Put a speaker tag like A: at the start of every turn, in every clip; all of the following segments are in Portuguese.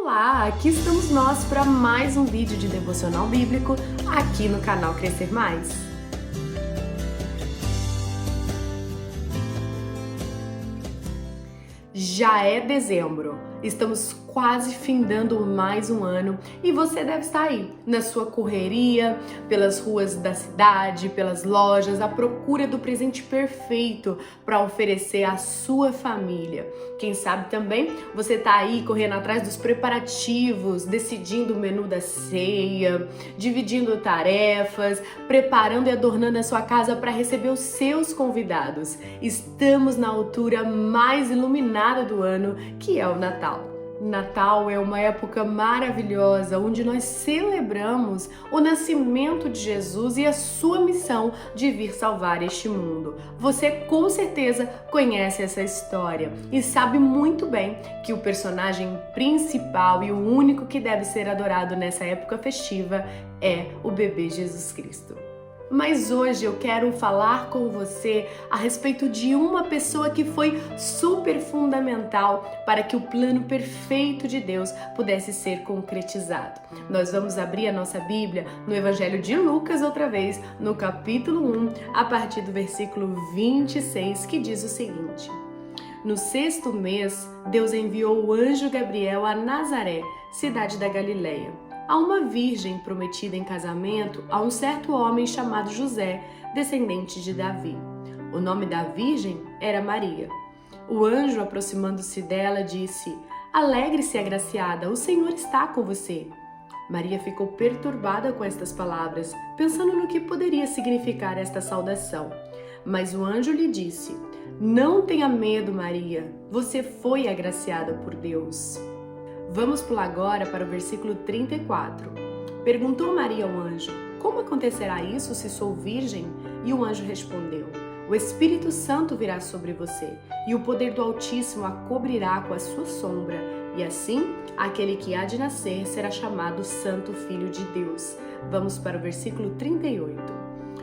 A: Olá, aqui estamos nós para mais um vídeo de devocional bíblico aqui no canal Crescer Mais. Já é dezembro, estamos quase findando mais um ano e você deve estar aí na sua correria, pelas ruas da cidade, pelas lojas, à procura do presente perfeito para oferecer à sua família. Quem sabe também você está aí correndo atrás dos preparativos, decidindo o menu da ceia, dividindo tarefas, preparando e adornando a sua casa para receber os seus convidados. Estamos na altura mais iluminada do ano, que é o Natal. Natal é uma época maravilhosa onde nós celebramos o nascimento de Jesus e a sua missão de vir salvar este mundo. Você com certeza conhece essa história e sabe muito bem que o personagem principal e o único que deve ser adorado nessa época festiva é o bebê Jesus Cristo. Mas hoje eu quero falar com você a respeito de uma pessoa que foi super fundamental para que o plano perfeito de Deus pudesse ser concretizado. Nós vamos abrir a nossa Bíblia no Evangelho de Lucas outra vez, no capítulo 1, a partir do versículo 26, que diz o seguinte: No 6º mês, Deus enviou o anjo Gabriel a Nazaré, cidade da Galileia, a uma virgem prometida em casamento a um certo homem chamado José, descendente de Davi. O nome da virgem era Maria. O anjo, aproximando-se dela, disse: Alegre-se, agraciada, o Senhor está com você. Maria ficou perturbada com estas palavras, pensando no que poderia significar esta saudação. Mas o anjo lhe disse: Não tenha medo, Maria, você foi agraciada por Deus. Vamos pular agora para o versículo 34. Perguntou Maria ao anjo: Como acontecerá isso se sou virgem? E o anjo respondeu: O Espírito Santo virá sobre você, e o poder do Altíssimo a cobrirá com a sua sombra, e assim aquele que há de nascer será chamado Santo Filho de Deus. Vamos para o versículo 38.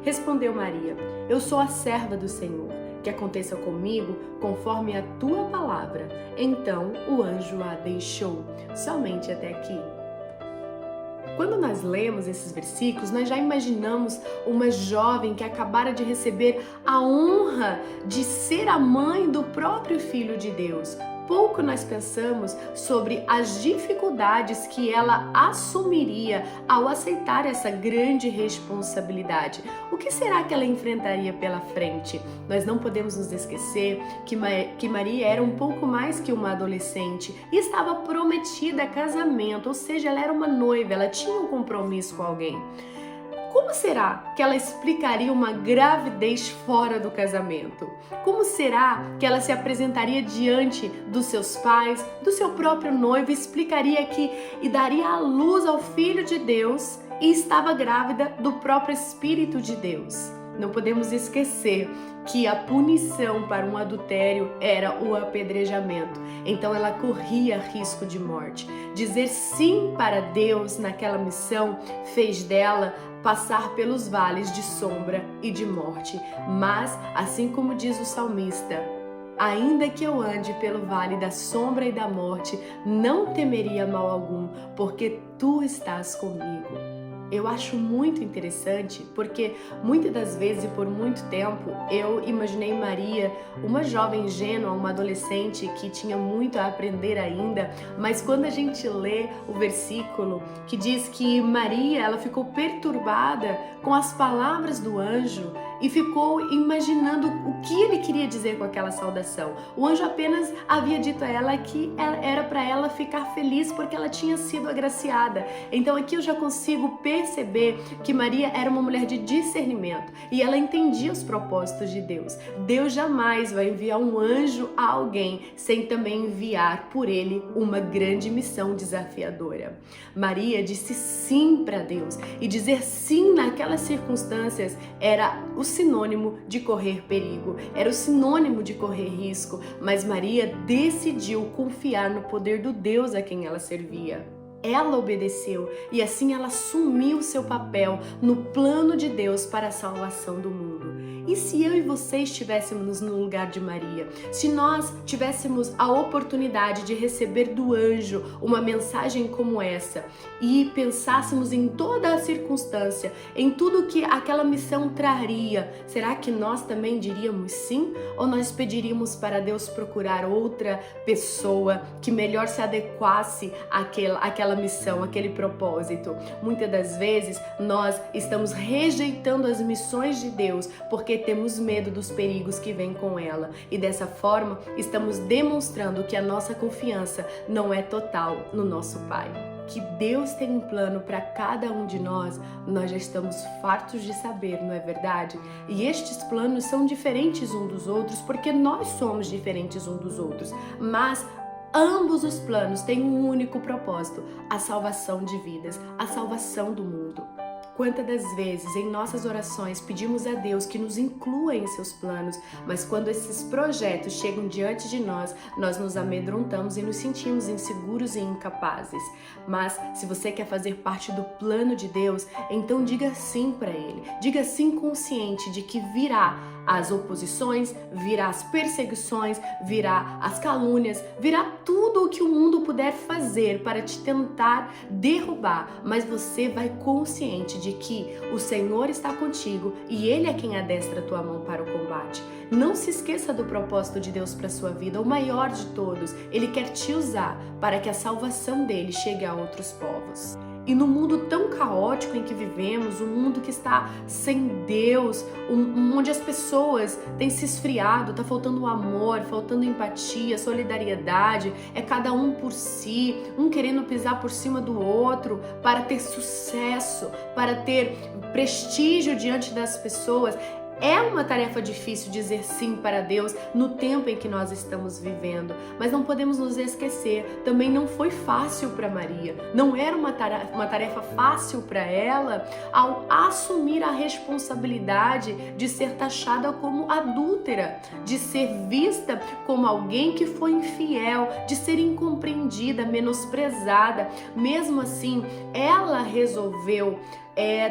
A: Respondeu Maria: Eu sou a serva do Senhor. Que aconteça comigo conforme a tua palavra. Então o anjo a deixou. Somente até aqui. Quando nós lemos esses versículos, nós já imaginamos uma jovem que acabara de receber a honra de ser a mãe do próprio Filho de Deus. Pouco nós pensamos sobre as dificuldades que ela assumiria ao aceitar essa grande responsabilidade. O que será que ela enfrentaria pela frente? Nós não podemos nos esquecer que Maria era um pouco mais que uma adolescente e estava prometida a casamento, ou seja, ela era uma noiva, ela tinha um compromisso com alguém. Como será que ela explicaria uma gravidez fora do casamento? Como será que ela se apresentaria diante dos seus pais, do seu próprio noivo, explicaria e daria à luz ao Filho de Deus e estava grávida do próprio Espírito de Deus? Não podemos esquecer que a punição para um adultério era o apedrejamento. Então ela corria risco de morte. Dizer sim para Deus naquela missão fez dela passar pelos vales de sombra e de morte. Mas, assim como diz o salmista, ainda que eu ande pelo vale da sombra e da morte, não temeria mal algum, porque tu estás comigo. Eu acho muito interessante porque muitas das vezes e por muito tempo eu imaginei Maria uma jovem ingênua, uma adolescente que tinha muito a aprender ainda, mas quando a gente lê o versículo que diz que Maria ela ficou perturbada com as palavras do anjo e ficou imaginando o que ele queria dizer com aquela saudação. O anjo apenas havia dito a ela que era para ela ficar feliz porque ela tinha sido agraciada. Então aqui eu já consigo perceber que Maria era uma mulher de discernimento e ela entendia os propósitos de Deus. Deus jamais vai enviar um anjo a alguém sem também enviar por ele uma grande missão desafiadora. Maria disse sim para Deus e dizer sim naquelas circunstâncias era o sinônimo de correr perigo, era o sinônimo de correr risco, mas Maria decidiu confiar no poder do Deus a quem ela servia. Ela obedeceu e assim ela assumiu seu papel no plano de Deus para a salvação do mundo. E se eu e você estivéssemos no lugar de Maria? Se nós tivéssemos a oportunidade de receber do anjo uma mensagem como essa e pensássemos em toda a circunstância, em tudo que aquela missão traria, será que nós também diríamos sim? Ou nós pediríamos para Deus procurar outra pessoa que melhor se adequasse àquela missão, àquele propósito? Muitas das vezes nós estamos rejeitando as missões de Deus porque temos medo dos perigos que vêm com ela, e dessa forma estamos demonstrando que a nossa confiança não é total no nosso Pai. Que Deus tem um plano para cada um de nós já estamos fartos de saber, não é verdade? E estes planos são diferentes uns dos outros porque nós somos diferentes uns dos outros, mas ambos os planos têm um único propósito: a salvação de vidas, a salvação do mundo. Quantas das vezes em nossas orações pedimos a Deus que nos inclua em seus planos, mas quando esses projetos chegam diante de nós nos amedrontamos e nos sentimos inseguros e incapazes. Mas se você quer fazer parte do plano de Deus, então diga sim para Ele. Diga sim consciente de que virá as oposições, virá as perseguições, virá as calúnias, virá tudo o que o mundo puder fazer para te tentar derrubar, mas você vai consciente de que o Senhor está contigo e Ele é quem adestra a tua mão para o combate. Não se esqueça do propósito de Deus para a sua vida, o maior de todos. Ele quer te usar para que a salvação dele chegue a outros povos. E no mundo tão caótico em que vivemos, um mundo que está sem Deus, onde as pessoas têm se esfriado, está faltando amor, faltando empatia, solidariedade, é cada um por si, um querendo pisar por cima do outro para ter sucesso, para ter prestígio diante das pessoas. É uma tarefa difícil dizer sim para Deus no tempo em que nós estamos vivendo, mas não podemos nos esquecer, também não foi fácil para Maria, não era uma tarefa fácil para ela ao assumir a responsabilidade de ser taxada como adúltera, de ser vista como alguém que foi infiel, de ser incompreendida, menosprezada. Mesmo assim, ela resolveu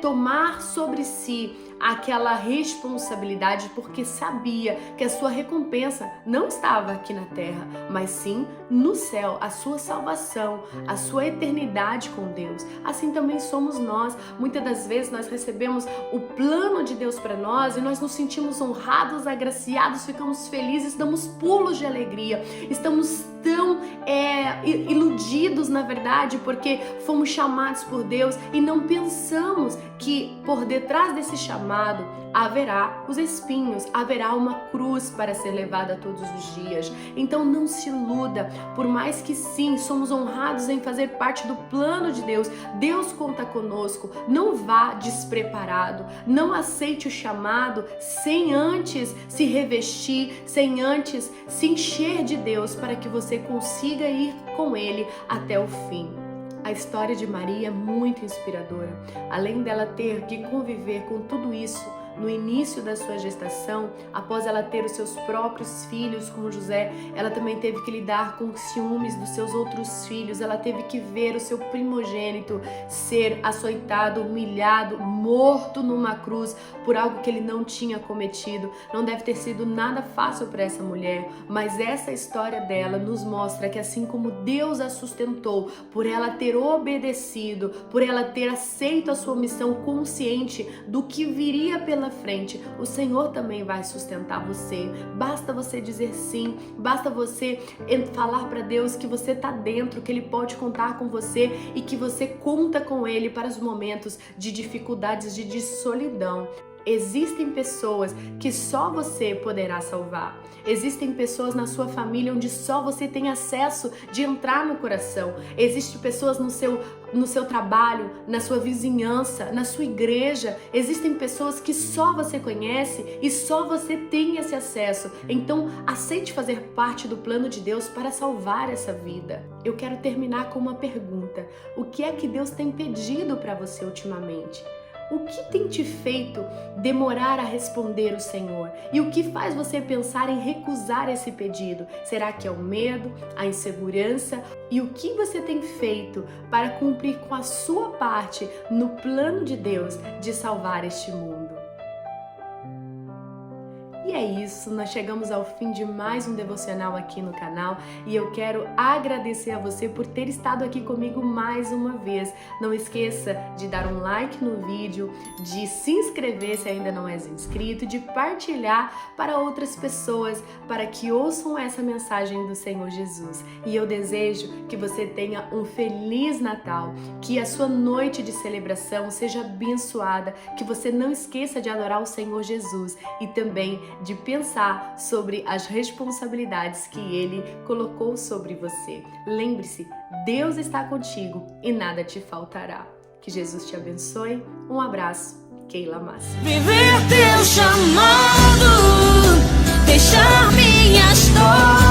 A: tomar sobre si aquela responsabilidade porque sabia que a sua recompensa não estava aqui na terra, mas sim no céu, a sua salvação, a sua eternidade com Deus. Assim também somos nós. Muitas das vezes nós recebemos o plano de Deus para nós e nós nos sentimos honrados, agraciados, ficamos felizes, damos pulos de alegria, estamos tão iludidos, na verdade, porque fomos chamados por Deus e não pensamos que por detrás desse chamado haverá os espinhos, haverá uma cruz para ser levada todos os dias. Então não se iluda, por mais que sim, somos honrados em fazer parte do plano de Deus, Deus conta conosco. Não vá despreparado, não aceite o chamado sem antes se revestir, sem antes se encher de Deus para que você consiga ir com Ele até o fim. A história de Maria é muito inspiradora. Além dela ter que conviver com tudo isso no início da sua gestação, após ela ter os seus próprios filhos, como José, ela também teve que lidar com os ciúmes dos seus outros filhos, ela teve que ver o seu primogênito ser açoitado, humilhado, morto numa cruz por algo que ele não tinha cometido. Não deve ter sido nada fácil para essa mulher, mas essa história dela nos mostra que assim como Deus a sustentou, por ela ter obedecido, por ela ter aceito a sua missão consciente do que viria pela frente, o Senhor também vai sustentar você. Basta você dizer sim, basta você falar para Deus que você está dentro, que Ele pode contar com você e que você conta com Ele para os momentos de dificuldades, de solidão. Existem pessoas que só você poderá salvar. Existem pessoas na sua família onde só você tem acesso de entrar no coração. Existem pessoas no seu trabalho, na sua vizinhança, na sua igreja. Existem pessoas que só você conhece e só você tem esse acesso. Então, aceite fazer parte do plano de Deus para salvar essa vida. Eu quero terminar com uma pergunta. O que é que Deus tem pedido para você ultimamente? O que tem te feito demorar a responder o Senhor? E o que faz você pensar em recusar esse pedido? Será que é o medo, a insegurança? E o que você tem feito para cumprir com a sua parte no plano de Deus de salvar este mundo? é isso, nós chegamos ao fim de mais um devocional aqui no canal e eu quero agradecer a você por ter estado aqui comigo mais uma vez. Não esqueça de dar um like no vídeo, de se inscrever se ainda não és inscrito, de partilhar para outras pessoas, para que ouçam essa mensagem do Senhor Jesus. E eu desejo que você tenha um feliz Natal, que a sua noite de celebração seja abençoada, que você não esqueça de adorar o Senhor Jesus e também de pensar sobre as responsabilidades que Ele colocou sobre você. Lembre-se, Deus está contigo e nada te faltará. Que Jesus te abençoe. Um abraço, Keila Massa.
B: Viver teu chamado, deixar minha história.